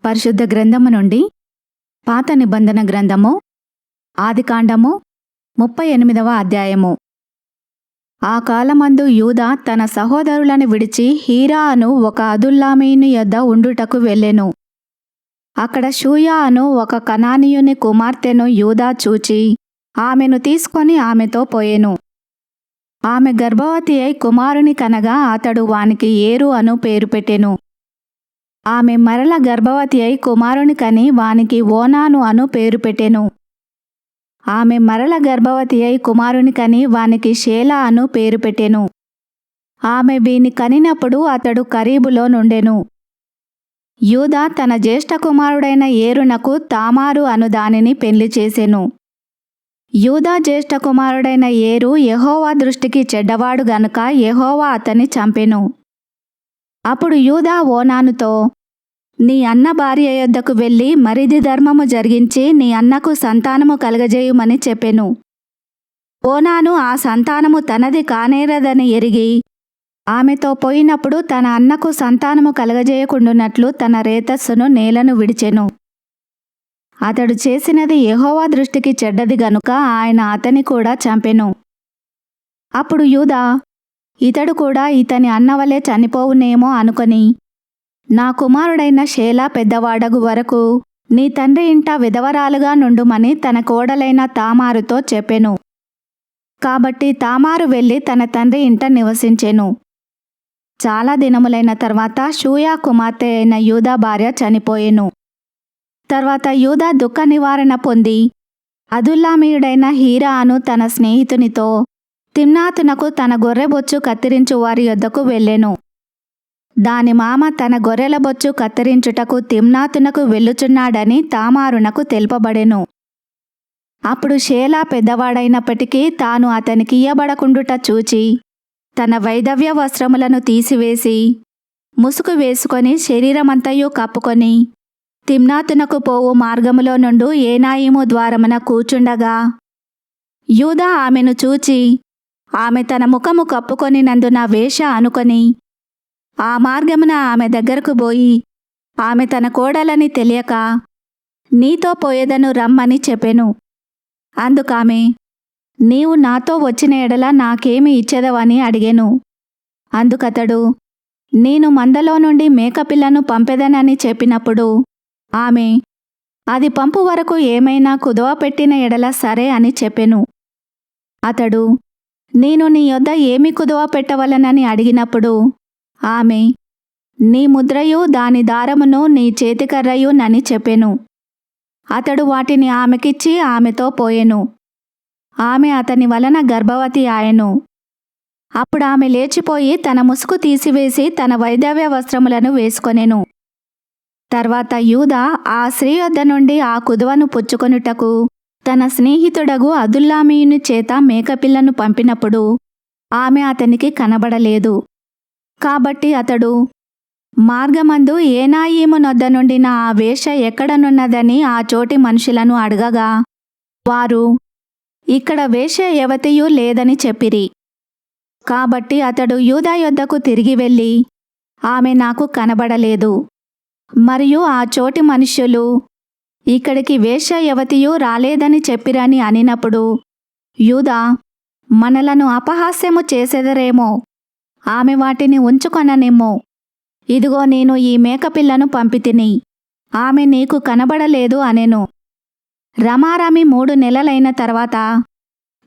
పరిశుద్ధ గ్రంథము నుండి పాత నిబంధన గ్రంథము ఆదికాండము 38వ అధ్యాయము. ఆ కాలమందు యూదా తన సహోదరులను విడిచి హీరా అను ఒక అదుల్లామీయుని యొద్ద ఉండుటకు వెళ్ళెను. అక్కడ షూయా అను ఒక కనానీయుని కుమార్తెను యూదా చూచి ఆమెను తీసుకొని ఆమెతో పోయెను. ఆమె గర్భవతి అయి కుమారుని కనగా అతడు వానికి ఏరు అను పేరు పెట్టెను. ఆమె మరల గర్భవతి అయి కుమారుని కని వానికి ఓనాను అను పేరు పెట్టెను. ఆమె మరల గర్భవతి అయి కుమారుని కని వానికి షేలా అను పేరు పెట్టెను. ఆమె వీని కనినప్పుడు అతడు కరీబులో నుండెను. యూదా తన జ్యేష్ఠ కుమారుడైన ఏరునకు తామారు అను దానిని పెళ్లి చేసెను. యూదా జ్యేష్ఠ కుమారుడైన ఏరు యెహోవా దృష్టికి చెడ్డవాడు గనుక యెహోవా అతన్ని చంపెను. అప్పుడు యూదా ఓనానుతో, నీ అన్న భార్య యొద్దకు వెళ్ళి మరిది ధర్మము జరిగించి నీ అన్నకు సంతానము కలగజేయుమని చెప్పెను. ఓనాను ఆ సంతానము తనది కానేరదని ఎరిగి ఆమెతో పోయినప్పుడు తన అన్నకు సంతానము కలగజేయకుండునట్లు తన రేతస్సును నేలను విడిచెను. అతడు చేసినది యెహోవా దృష్టికి చెడ్డది గనుక ఆయన అతని కూడా చంపెను. అప్పుడు యూదా ఇతడు కూడా ఇతని అన్నవలే చనిపోవునేమో అనుకొని, నా కుమారుడైన షేలా పెద్దవాడగు వరకు నీ తండ్రి ఇంట విధవరాలుగా నుండుమని తన కోడలైన తామారుతో చెప్పెను. కాబట్టి తామారు వెళ్ళి తన తండ్రి ఇంట నివసించెను. చాలా దినములైన తర్వాత షూయా కుమార్తె అయిన యూదా భార్య చనిపోయెను. తర్వాత యూదా దుఃఖ నివారణ పొంది అదుల్లామీయుడైన హీరా అను తన స్నేహితునితో తిమ్నాతునకు తన గొర్రెబొచ్చు కత్తిరించు వారి యొద్దకు వెళ్ళెను. దాని మామ తన గొర్రెల బొచ్చు కత్తిరించుటకు తిమ్నాతునకు వెళ్ళుచున్నాడని తామారునకు తెలుపబడెను. అప్పుడు షేలా పెద్దవాడైనప్పటికీ తాను అతనికి ఇయ్యబడకుండుట చూచి తన వైధవ్య వస్త్రములను తీసివేసి ముసుగు వేసుకొని శరీరమంతయు కప్పుకొని తిమ్నాతునకు పోవు మార్గములో నుండు ఏనాయిము ద్వారమున కూచుండగా యూదా ఆమెను చూచి ఆమె తన ముఖము కప్పుకొనినందున వేష అనుకొని ఆ మార్గమున ఆమె దగ్గరకు పోయి ఆమె తన కోడలని తెలియక నీతో పోయేదను రమ్మని చెప్పెను. అందుకామె నీవు నాతో వచ్చిన ఎడల నాకేమి ఇచ్చెదవని అడిగెను. అందుకతడు నేను మందలో నుండి మేకపిల్లను పంపెదనని చెప్పినప్పుడు ఆమె అది పంపు వరకు ఏమైనా కుదవ పెట్టిన ఎడల సరే అని చెప్పెను. అతడు నేను నీ యొద్ద ఏమి కుదవ పెట్టవలనని అడిగినప్పుడు ఆమె నీ ముద్రయు దాని దారమును నీ చేతికర్రయు నని చెప్పెను. అతడు వాటిని ఆమెకిచ్చి ఆమెతో పోయెను. ఆమె అతని వలన గర్భవతి ఆయెను. అప్పుడు ఆమె లేచిపోయి తన ముసుగు తీసివేసి తన వైధవ్య వస్త్రములను వేసుకొనెను. తర్వాత యూదా ఆ స్త్రీ యొద్ద నుండి ఆ కుదువను పుచ్చుకొనుటకు తన స్నేహితుడగు అదుల్లామీయుని చేత మేకపిల్లను పంపినప్పుడు ఆమె అతనికి కనబడలేదు. కాబట్టి అతడు మార్గమందు ఏనాయీము నొద్ద నుండిన ఆ వేష ఎక్కడనున్నదని ఆ చోటి మనుషులను అడగగా వారు ఇక్కడ వేష యవతియు లేదని చెప్పిరి. కాబట్టి అతడు యూదా యొద్దకు తిరిగి వెళ్ళి ఆమె నాకు కనబడలేదు, మరియు ఆ చోటి మనుష్యులు ఇక్కడికి వేష యవతియు రాలేదని చెప్పిరని అనినప్పుడు యూదా మనలను అపహాస్యము చేసెదరేమో, ఆమె వాటిని ఉంచుకొననేమో, ఇదిగో నేను ఈ మేకపిల్లను పంపితిని, ఆమె నీకు కనబడలేదు అనెను. రమారమి 3 నెలలైన తర్వాత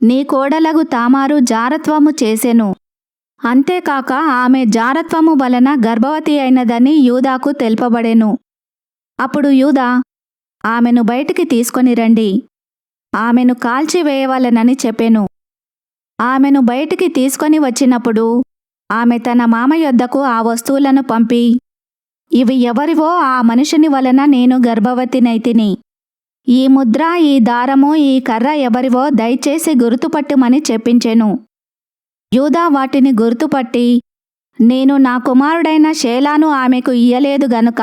నీ కోడలగు తామారు జారత్వము చేసెను. అంతేకాక ఆమె జారత్వము వలన గర్భవతి అయినదని యూదాకు తెలుపబడెను. అప్పుడు యూదా ఆమెను బయటికి తీసుకొని రండి, ఆమెను కాల్చివేయవలెనని చెప్పెను. ఆమెను బయటికి తీసుకొని వచ్చినప్పుడు ఆమె తన మామ యొద్దకు ఆ వస్తువులను పంపి ఇవి ఎవరివో ఆ మనుషుని వలన నేను గర్భవతినైతిని, ఈ ముద్ర ఈ దారము ఈ కర్ర ఎవరివో దయచేసి గుర్తుపట్టుమని చెప్పించెను. యూదా వాటిని గుర్తుపట్టి నేను నా కుమారుడైన షేలాను ఆమెకు ఇయ్యలేదు గనుక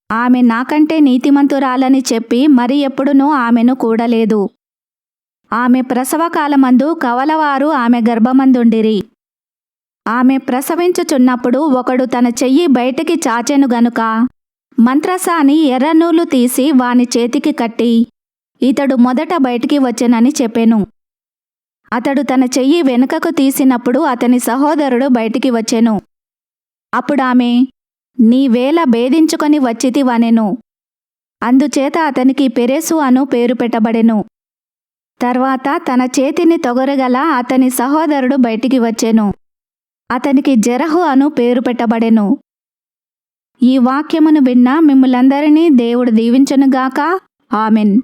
ఆమె నాకంటే నీతిమంతురాలని చెప్పి మరి ఎప్పుడునూ ఆమెను కూడలేదు. ఆమె ప్రసవకాలమందు కవలవారు ఆమె గర్భమందుండిరి. ఆమె ప్రసవించుచున్నప్పుడు ఒకడు తన చెయ్యి బయటికి చాచెను గనుక మంత్రసాని ఎర్రనూలు తీసి వాని చేతికి కట్టి, ఇతడు మొదట బయటికి వచ్చెనని చెప్పెను. అతడు తన చెయ్యి వెనుకకు తీసినప్పుడు అతని సహోదరుడు బయటికి వచ్చెను. అప్పుడామె, నీవేళ భేదించుకొని వచ్చితివనెను. అందుచేత అతనికి పెరెసు అను పేరు పెట్టబడెను. తర్వాత తన చేతిని తొగరగల అతని సహోదరుడు బయటికి వచ్చెను. అతనికి జెరహు అను పేరు పెట్టబడెను. ఈ వాక్యమును విన్న మిమ్ములందరినీ దేవుడు దీవించునుగాక. ఆమెన్.